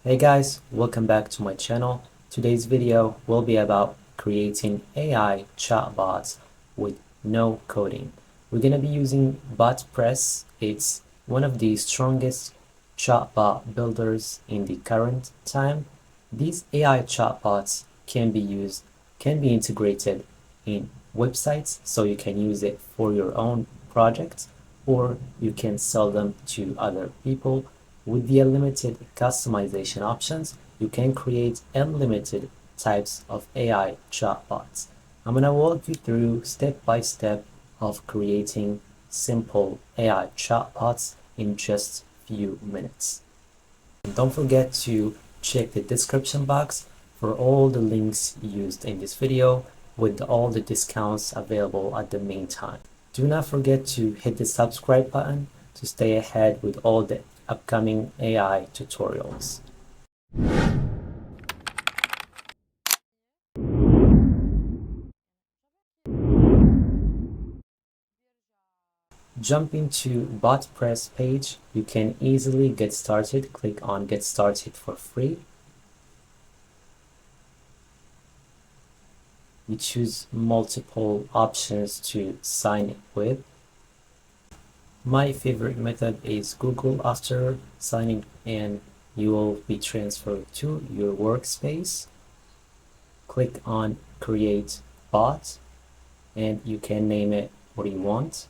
Hey guys, welcome back to my channel. Today's video will be about creating AI chatbots with no coding. We're going to be using Botpress. It's one of the strongest chatbot builders in the current time. These AI chatbots can be integrated in websites, so you can use it for your own projects, or you can sell them to other people. With the unlimited customization options, you can create unlimited types of AI chatbots. I'm going to walk you through step by step of creating simple AI chatbots in just few minutes. And don't forget to check the description box for all the links used in this video with all the discounts available at the meantime. Do not forget to hit the subscribe button to stay ahead with all the upcoming AI tutorials. Jumping to Botpress page, you can easily get started. Click on Get Started for free. You choose multiple options to sign in with. My favorite method is Google. After signing in, you will be transferred to your workspace. Click on Create Bot, and you can name it what you want.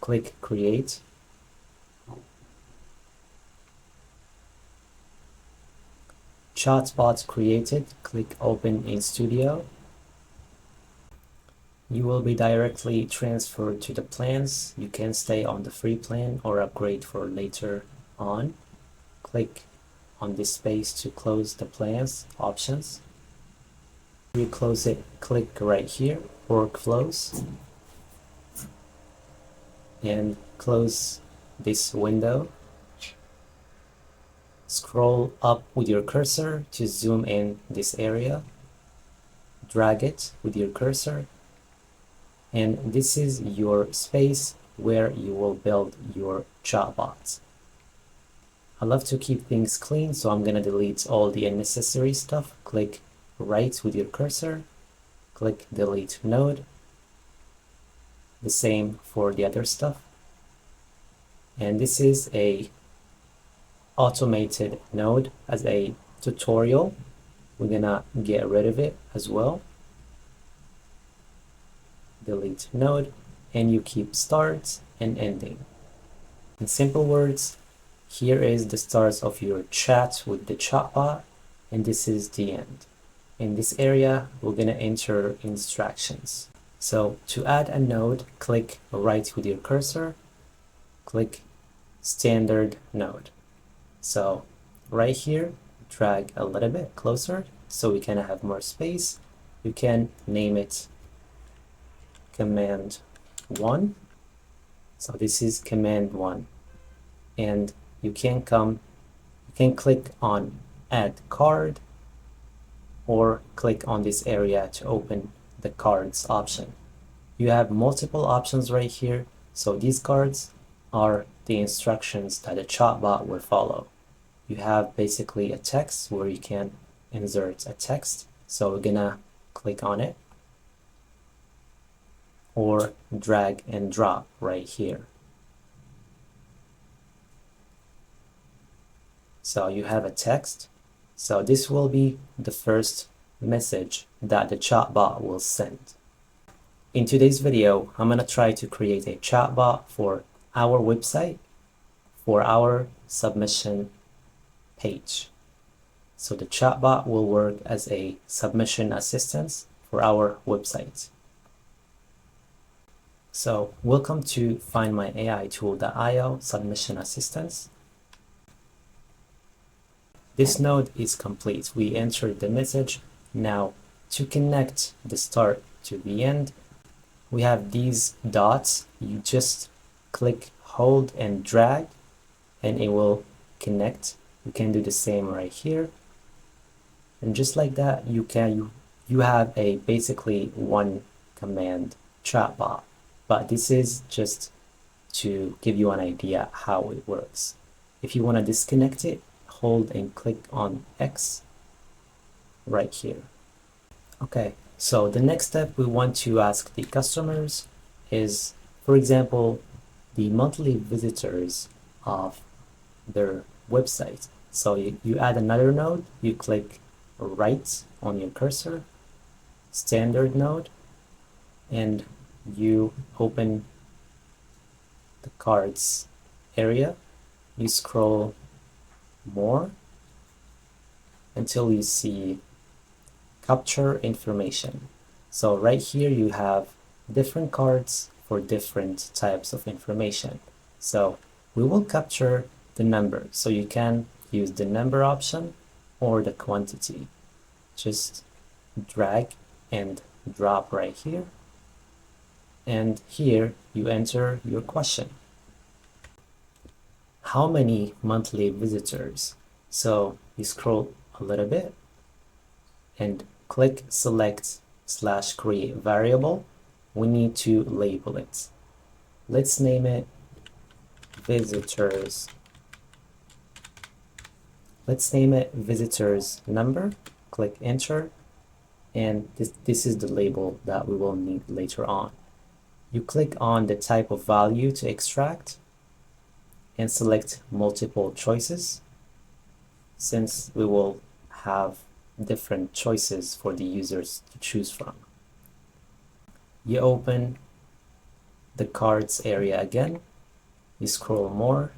Click Create. Chatbot created. Click Open in Studio. You will be directly transferred to the plans. You can stay on the free plan or upgrade for later on. Click on this space to close the plans options. You close it, click right here, Workflows, and close this window. Scroll up with your cursor to zoom in this area. Drag it with your cursor, and this is your space where you will build your chatbots. I love to keep things clean, so I'm gonna delete all the unnecessary stuff. Click right with your cursor, click Delete Node. The same for the other stuff. And this is a automated node as a tutorial. We're gonna get rid of it as well. Delete node, and you keep start and ending. In simple words, here is the start of your chat with the chatbot, and this is the end. In this area, we're gonna enter instructions. So to add a node, click right with your cursor, click standard node. So right here, drag a little bit closer so we can have more space. You can name it command 1. So this is command 1. And you can click on add card, or click on this area to open the cards option. You have multiple options right here. So these cards are the instructions that a chatbot will follow. You have basically a text where you can insert a text. So we're gonna click on it, or drag and drop right here. So you have a text. So this will be the first message that the chatbot will send. In today's video, I'm gonna try to create a chatbot for our website, for our submission page. So the chatbot will work as a submission assistant for our website. So welcome to FindMyAITool-io submission assistance. This node is complete. We entered the message. Now to connect the start to the end, we have these dots. You just click, hold, and drag, and it will connect. You can do the same right here. And just like that, you have a basically one command chatbot. But this is just to give you an idea how it works. If you want to disconnect it, hold and click on X right here. Okay, so the next step we want to ask the customers is, for example, the monthly visitors of their website. So you add another node, you click right on your cursor, standard node, and you open the cards area. You scroll more until you see capture information. So right here you have different cards for different types of information. So we will capture the number. So you can use the number option or the quantity. Just drag and drop right here. And here you enter your question. How many monthly visitors? So you scroll a little bit and click select / create variable. We need to label it. Let's name it visitors. Let's name it visitors number. Click enter, and this is the label that we will need later on. You click on the type of value to extract and select multiple choices, since we will have different choices for the users to choose from. You open the cards area again, you scroll more.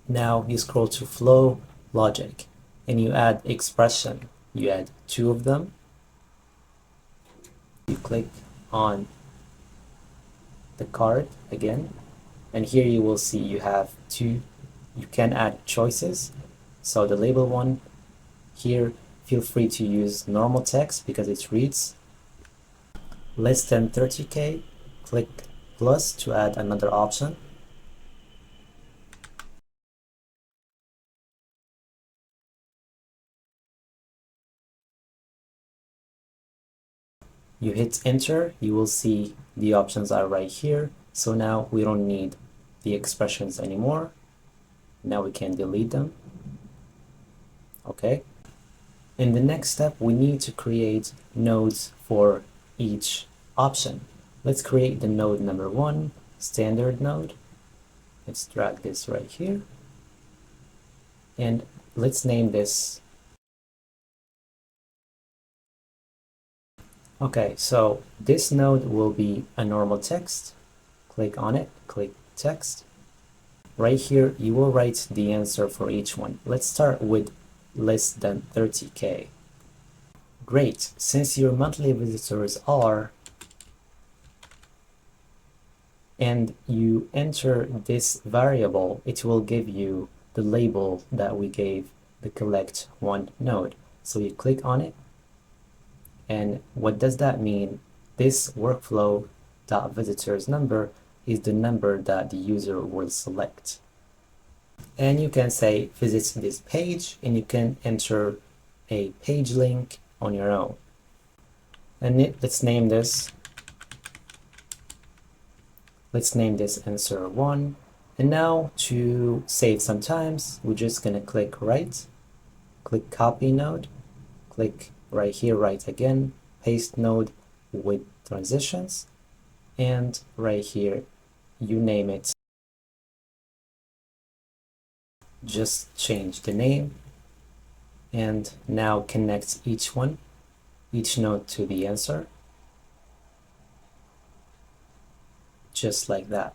Now you scroll to flow logic and you add expression. You add 2 of them. You click on the card again, and here you will see you have 2. You can add choices. So the label one here, feel free to use normal text because it reads less than 30K. Click plus to add another option. You hit enter, you will see the options are right here. So now we don't need the expressions anymore. Now we can delete them. Okay. In the next step, we need to create nodes for each option. Let's create the node number 1, standard node. Let's drag this right here. And let's name this. Okay, so this node will be a normal text. Click on it, click text. Right here, you will write the answer for each one. Let's start with less than 30K. Great, since your monthly visitors are, and you enter this variable, it will give you the label that we gave the collect one node. So you click on it, and what does that mean? This workflow.visitors number is the number that the user will select. And you can say visit this page, and you can enter a page link on your own. And let's name this answer 1. And now to save some times, we're just gonna click right, click copy node, click right here, right again, paste node with transitions, and right here, you name it. Just change the name, and now connect each node to the answer, just like that.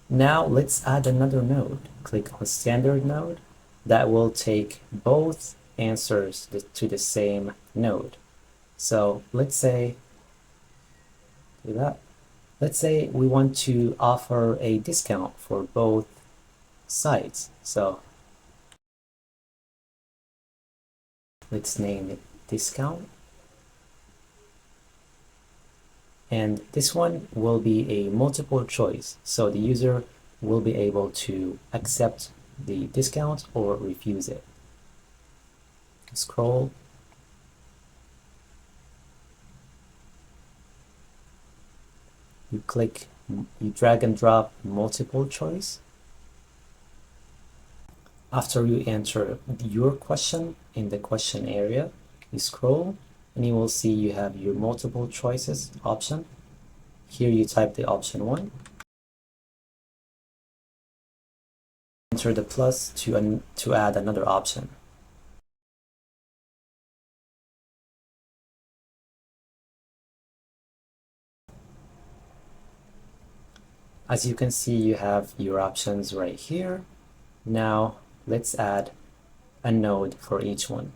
Now let's add another node. Click on standard node. That will take both answers to the same node. So let's say, let's say we want to offer a discount for both sides. So let's name it discount. And this one will be a multiple choice. So the user will be able to accept the discount or refuse it. Scroll. you drag and drop multiple choice. After you enter your question in the question area, you scroll and you will see you have your multiple choices option. Here you type the option 1. Enter the plus to add another option. As you can see, you have your options right here. Now let's add a node for each one.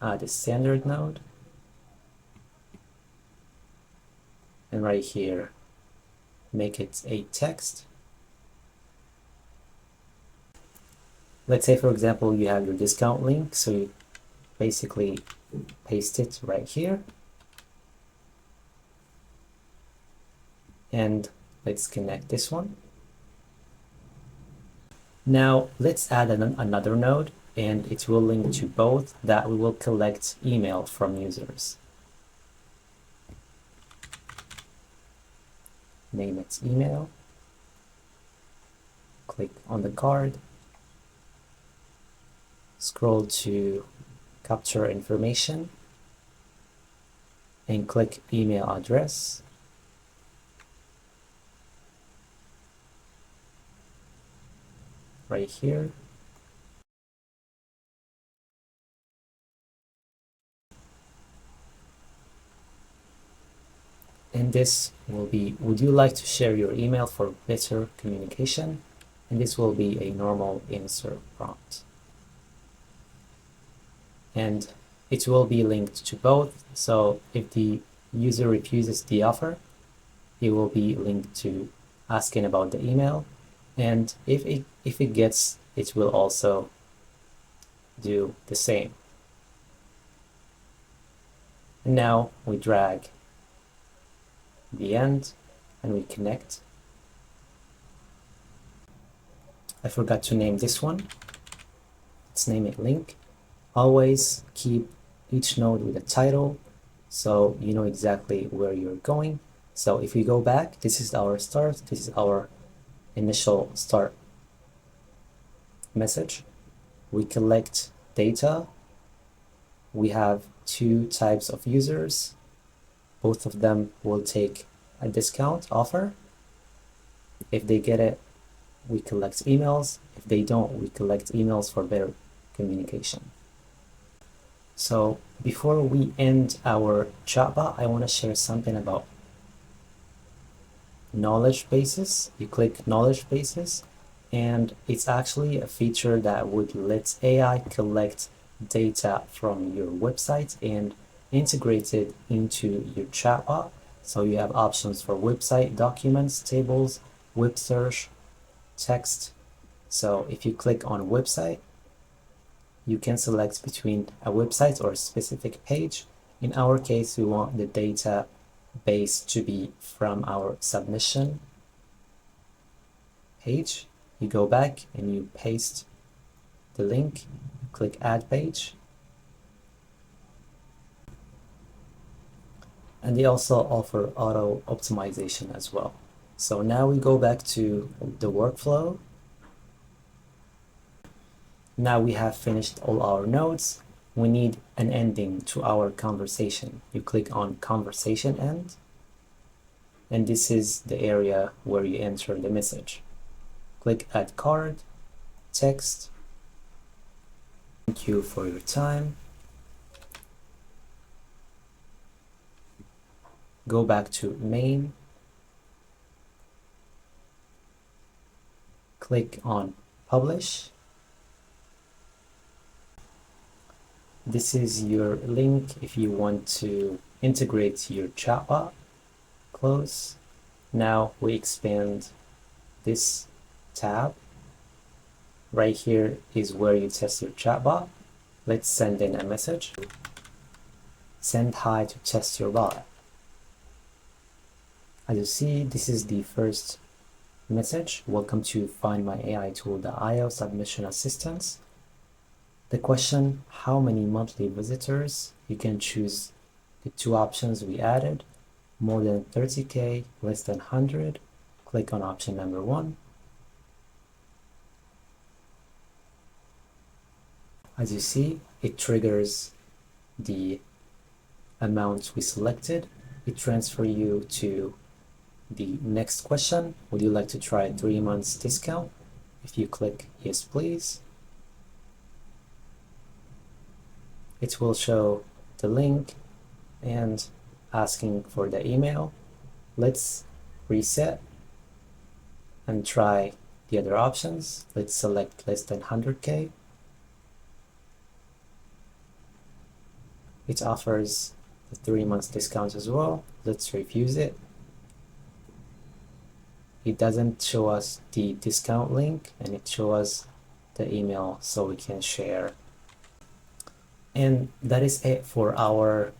Add a standard node. And right here, make it a text. Let's say, for example, you have your discount link. So you basically paste it right here. And let's connect this one. Now let's add another node, and it will link to both that we will collect email from users. Name it email. Click on the card. Scroll to capture information and click email address. Right here. And this will be, would you like to share your email for better communication? And this will be a normal answer prompt. And it will be linked to both. So if the user refuses the offer, it will be linked to asking about the email. And if it gets, it will also do the same. And now we drag the end and we connect. I forgot to name this one. Let's name it link. Always keep each node with a title so you know exactly where you're going. So if we go back, this is our start, this is our initial start message. We collect data. We have 2 types of users. Both of them will take a discount offer. If they get it, we collect emails. If they don't, we collect emails for better communication. So before we end our chatbot, I want to share something about knowledge bases. You click knowledge bases, and it's actually a feature that would let AI collect data from your website and integrate it into your chatbot. So you have options for website, documents, tables, web search, text. So if you click on website, you can select between a website or a specific page. In our case, we want the database to be from our submission page. You go back and you paste the link, click add page. And they also offer auto optimization as well. So now we go back to the workflow. Now we have finished all our nodes. We need an ending to our conversation. You click on conversation end, and this is the area where you enter the message. Click add card, text. Thank you for your time. Go back to main. Click on publish. This is your link if you want to integrate your chatbot. Close. Now we expand this tab. Right here is where you test your chatbot. Let's send in a message. Send hi to test your bot. As you see, this is the first message. Welcome to FindMyAITool-io submission assistance. The question, how many monthly visitors? You can choose the 2 options we added. more than 30K, less than 100, click on option number 1. As you see, it triggers the amount we selected. It transfers you to the next question. Would you like to try 3 months discount? If you click yes please, it will show the link and asking for the email. Let's reset and try the other options. Let's select less than 100K. It offers the 3 months discount as well. Let's refuse it. It doesn't show us the discount link, and it shows us the email so we can share. And that is it for our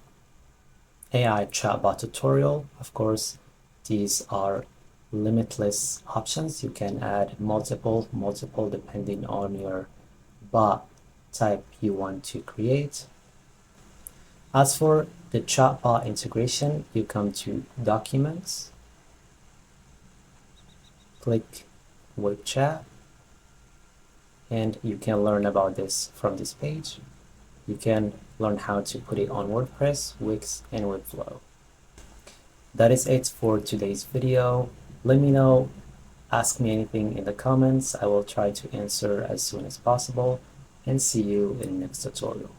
AI chatbot tutorial. Of course, these are limitless options. You can add multiple depending on your bot type you want to create. As for the chatbot integration, you come to Documents, click Web Chat, and you can learn about this from this page. You can learn how to put it on WordPress, Wix, and Webflow. That is it for today's video. Let me know, ask me anything in the comments. I will try to answer as soon as possible, and see you in the next tutorial.